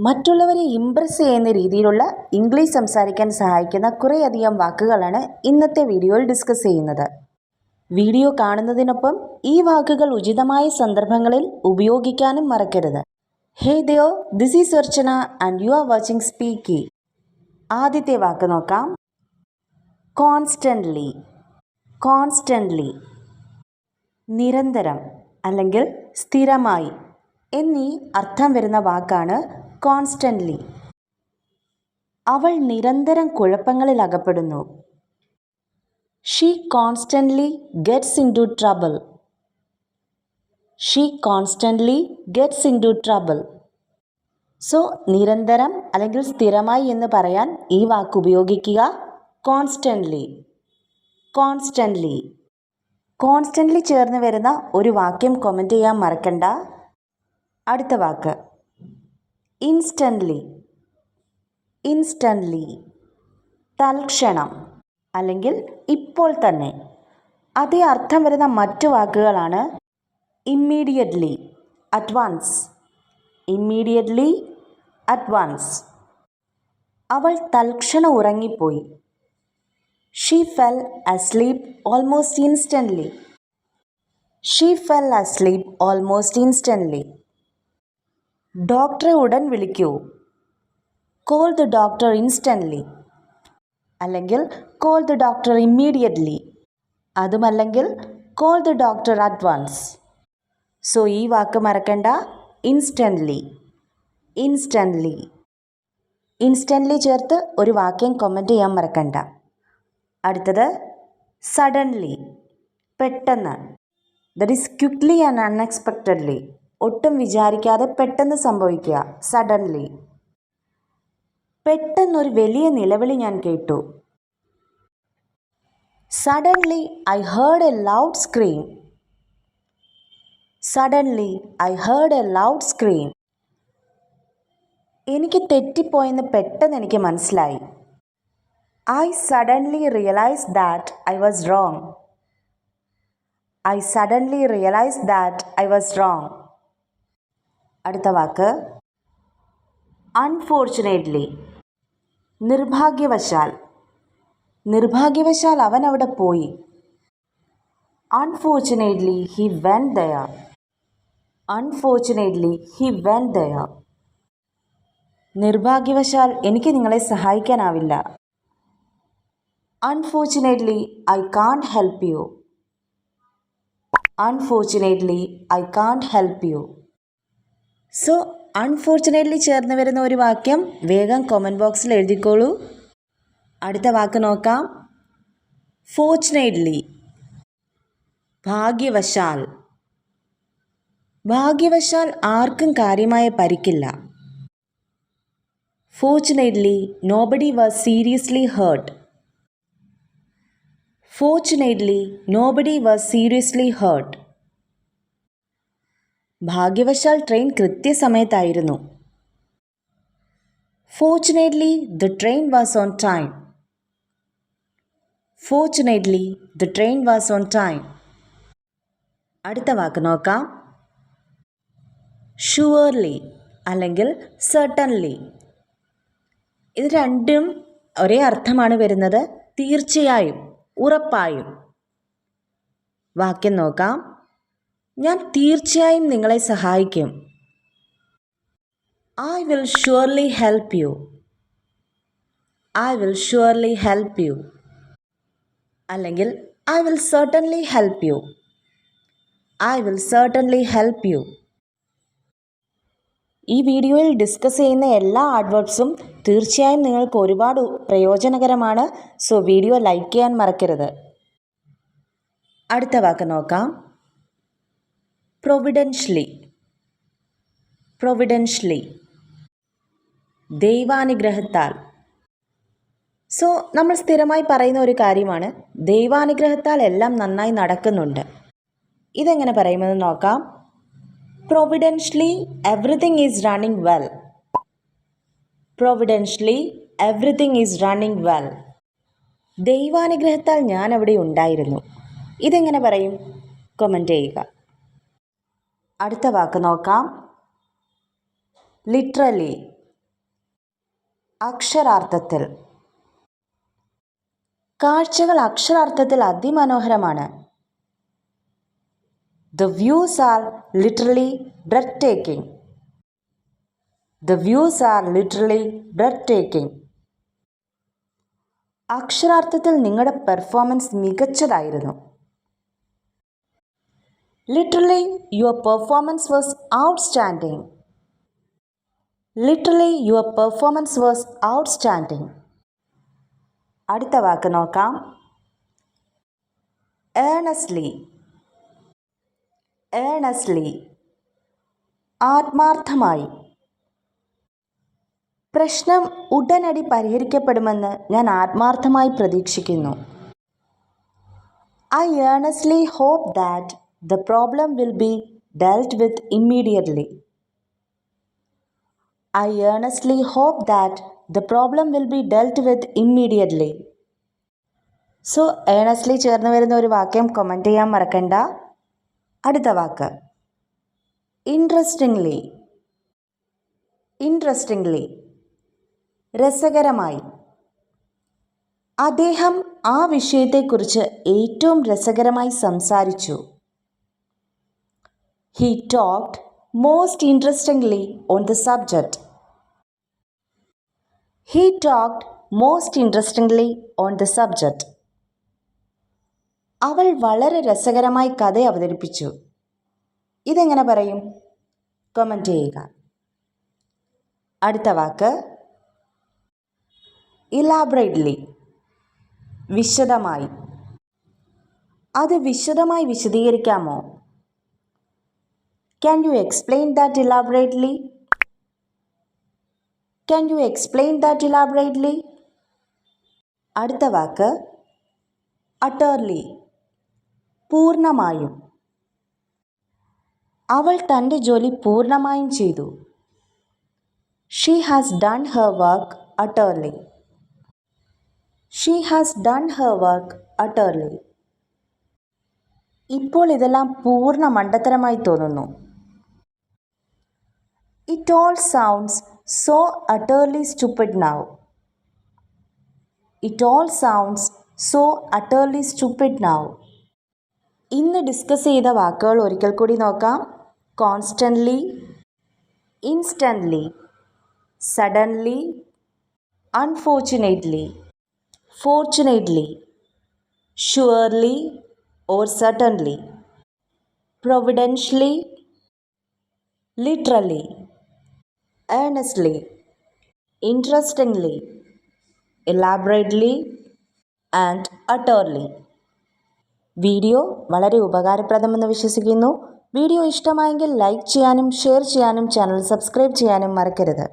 മറ്റുള്ളവരെ ഇംപ്രസ് ചെയ്യുന്ന രീതിയിലുള്ള ഇംഗ്ലീഷ് സംസാരിക്കാൻ സഹായിക്കുന്ന കുറേയധികം വാക്കുകളാണ് ഇന്നത്തെ വീഡിയോയിൽ ഡിസ്കസ് ചെയ്യുന്നത്. വീഡിയോ കാണുന്നതിനൊപ്പം ഈ വാക്കുകൾ ഉചിതമായ സന്ദർഭങ്ങളിൽ ഉപയോഗിക്കാനും മറക്കരുത്. Hey there, this is Archana and you are watching Speaky. ആദ്യത്തെ വാക്ക് നോക്കാം. കോൺസ്റ്റൻ്റ്ലി. കോൺസ്റ്റൻ്റ്ലി നിരന്തരം അല്ലെങ്കിൽ സ്ഥിരമായി എന്നീ അർത്ഥം വരുന്ന വാക്കാണ് കോൺസ്റ്റൻ്റ്ലി. അവൾ നിരന്തരം കുഴപ്പങ്ങളിൽ അകപ്പെടുന്നു. She constantly gets into trouble. She constantly gets into trouble. So നിരന്തരം അല്ലെങ്കിൽ സ്ഥിരമായി എന്ന് പറയാൻ ഈ വാക്ക് ഉപയോഗിക്കുക കോൺസ്റ്റൻ്റ്ലി. കോൺസ്റ്റൻ്റ്ലി. കോൺസ്റ്റൻ്റ്ലി ചേർന്ന് വരുന്ന ഒരു വാക്യം കമൻറ്റ് ചെയ്യാൻ മറക്കണ്ട. അടുത്ത വാക്ക് ഇൻസ്റ്റൻ്റ്ലി. ഇൻസ്റ്റൻ്റ്ലി തൽക്ഷണം അല്ലെങ്കിൽ ഇപ്പോൾ തന്നെ. അതേ അർത്ഥം വരുന്ന മറ്റു വാക്കുകളാണ് ഇമ്മീഡിയറ്റ്ലി, അറ്റ്വാൻസ്. ഇമ്മീഡിയറ്റ്ലി, അറ്റ്വാൻസ്. അവൾ തൽക്ഷണം ഉറങ്ങിപ്പോയി. She fell asleep almost instantly. She fell asleep almost instantly. ഡോക്ടറെ ഉടൻ വിളിക്കൂ. കോൾ ദ ഡോക്ടർ ഇൻസ്റ്റൻ്റ്ലി അല്ലെങ്കിൽ കോൾ ദ ഡോക്ടർ ഇമ്മീഡിയറ്റ്ലി. അതുമല്ലെങ്കിൽ call the doctor at once. So ഈ വാക്ക് മറക്കണ്ട, ഇൻസ്റ്റൻ്റ്ലി. ഇൻസ്റ്റൻ്റ്ലി. ഇൻസ്റ്റൻ്റ്ലി ചേർത്ത് ഒരു വാക്യം കമൻറ്റ് ചെയ്യാൻ മറക്കണ്ട. അടുത്തത് സഡൻലി, പെട്ടെന്ന്. That is quickly and unexpectedly. ഒട്ടും വിചാരിക്കാതെ പെട്ടെന്ന് സംഭവിക്കുക, സഡൻലി. പെട്ടെന്നൊരു വലിയ നിലവിളി ഞാൻ കേട്ടു. Suddenly I heard A loud scream. Suddenly I heard A loud scream. എനിക്ക് തെറ്റിപ്പോയെന്ന് പെട്ടെന്ന് എനിക്ക് മനസ്സിലായി. I suddenly realised that I was wrong. I suddenly realised that I was wrong. അടുത്ത വാക്ക് അൺഫോർച്ചുനേറ്റ്ലി, നിർഭാഗ്യവശാൽ. നിർഭാഗ്യവശാൽ അവൻ അവിടെ പോയി. Unfortunately he went there. Unfortunately he went there. നിർഭാഗ്യവശാൽ എനിക്ക് നിങ്ങളെ സഹായിക്കാനാവില്ല. Unfortunately I can't help you. Unfortunately I can't help you. So unfortunately ചേർന്ന് വരുന്ന ഒരു വാക്യം വേഗം കമൻറ്റ് ബോക്സിൽ എഴുതിക്കോളൂ. അടുത്ത വാക്ക് നോക്കാം. ഫോർച്ചുനേറ്റ്ലി, ഭാഗ്യവശാൽ. ഭാഗ്യവശാൽ ആർക്കും കാര്യമായ പരിക്കില്ല. Fortunately nobody was seriously hurt. Fortunately nobody was seriously hurt. ഭാഗ്യവശാൽ ട്രെയിൻ കൃത്യസമയത്തായിരുന്നു. Fortunately the train was on time. Fortunately the train was on time. അടുത്ത വാക്ക് നോക്കാം. ഷുവർലി അല്ലെങ്കിൽ സർട്ടൻലി. ഇത് രണ്ടും ഒരേ അർത്ഥമാണ് വരുന്നത്, തീർച്ചയായും, ഉറപ്പായും. വാക്യം നോക്കാം. ഞാൻ തീർച്ചയായും നിങ്ങളെ സഹായിക്കും. I will surely help you. I will surely help you അല്ലെങ്കിൽ I will certainly help you. I will certainly help you. ഈ വീഡിയോയിൽ ഡിസ്കസ് ചെയ്യുന്ന എല്ലാ ആഡ്വേർബ്സും തീർച്ചയായും നിങ്ങൾക്ക് ഒരുപാട് പ്രയോജനകരമാണ്. സോ വീഡിയോ ലൈക്ക് ചെയ്യാൻ മറക്കരുത്. അടുത്ത വാക്ക് നോക്കാം. പ്രൊവിഡൻഷ്യലി. പ്രൊവിഡൻഷ്യലി ദൈവാനുഗ്രഹത്താൽ. സോ നമ്മൾ സ്ഥിരമായി പറയുന്ന ഒരു കാര്യമാണ്, ദൈവാനുഗ്രഹത്താൽ എല്ലാം നന്നായി നടക്കുന്നുണ്ട്. ഇതെങ്ങനെ പറയുമെന്ന് നോക്കാം. Providentially everything is running well. Providentially everything is running well. ദൈവാനുഗ്രഹത്താൽ ഞാൻ അവിടെ ഉണ്ടായിരുന്നു. ഇതെങ്ങനെ പറയും? കമൻറ്റ് ചെയ്യുക. അടുത്ത വാക്ക് നോക്കാം. ലിറ്ററലി അക്ഷരാർത്ഥത്തിൽ. കാഴ്ചകൾ അക്ഷരാർത്ഥത്തിൽ അതിമനോഹരമാണ്. The views are literally breathtaking. The views are literally breathtaking. അക്ഷരാർത്ഥത്തിൽ നിങ്ങളുടെ പെർഫോമൻസ് മികച്ചതായിരുന്നു. Literally, your performance was outstanding. Literally, your performance was outstanding. അടുത്ത വാക്ക് നോക്കാം. Earnestly. Earnestly. ആത്മാർത്ഥമായി. പ്രശ്നം ഉടനടി പരിഹരിക്കപ്പെടുമെന്ന് ഞാൻ ആത്മാർത്ഥമായി പ്രതീക്ഷിക്കുന്നു. I earnestly hope that the problem will be dealt with immediately. I earnestly hope that the problem will be dealt with immediately. So earnestly ചേർന്ന് വരുന്ന ഒരു വാക്യം കമൻറ്റ് ചെയ്യാൻ മറക്കണ്ട. അടുത്ത വാക്ക് ഇൻട്രസ്റ്റിംഗ്ലി. ഇൻട്രസ്റ്റിംഗ്ലി രസകരമായി. അദ്ദേഹം ആ വിഷയത്തെക്കുറിച്ച് ഏറ്റവും രസകരമായി സംസാരിച്ചു. He talked most interestingly on the subject. He talked most interestingly on the subject. അവൾ വളരെ രസകരമായി കഥ അവതരിപ്പിച്ചു. ഇതെങ്ങനെ പറയും? കമൻറ്റ് ചെയ്യുക. അടുത്ത വാക്ക് ഇലാബറേറ്റ്ലി. വിശദമായി. അത് വിശദമായി വിശദീകരിക്കാമോ? Can you explain that elaborately? Can you explain that elaborately? അടുത്ത വാക്ക് utterly. പൂർണ്ണമായും. അവൾ തൻ്റെ ജോലി പൂർണ്ണമായും ചെയ്തു. She has done her work utterly. She has done her work utterly. ഇപ്പോൾ ഇതെല്ലാം പൂർണ്ണ മണ്ടത്തരമായി തോന്നുന്നു. It all sounds so utterly stupid now. It all sounds so utterly stupid now. ഇന്ന് ഡിസ്കസ് ചെയ്ത വാക്കുകൾ ഒരിക്കൽ കൂടി നോക്കാം. Constantly, instantly, suddenly, unfortunately, fortunately, surely or certainly, providentially, literally, earnestly, interestingly, elaborately and utterly. Video വളരെ ഉപകാരപ്രദമെന്ന് വിശ്വസിക്കുന്നു. Video ഇഷ്ടമായെങ്കിൽ like ചെയ്യാനും ഷെയർ ചെയ്യാനും ചാനൽ സബ്സ്ക്രൈബ് ചെയ്യാനും മറക്കരുത്.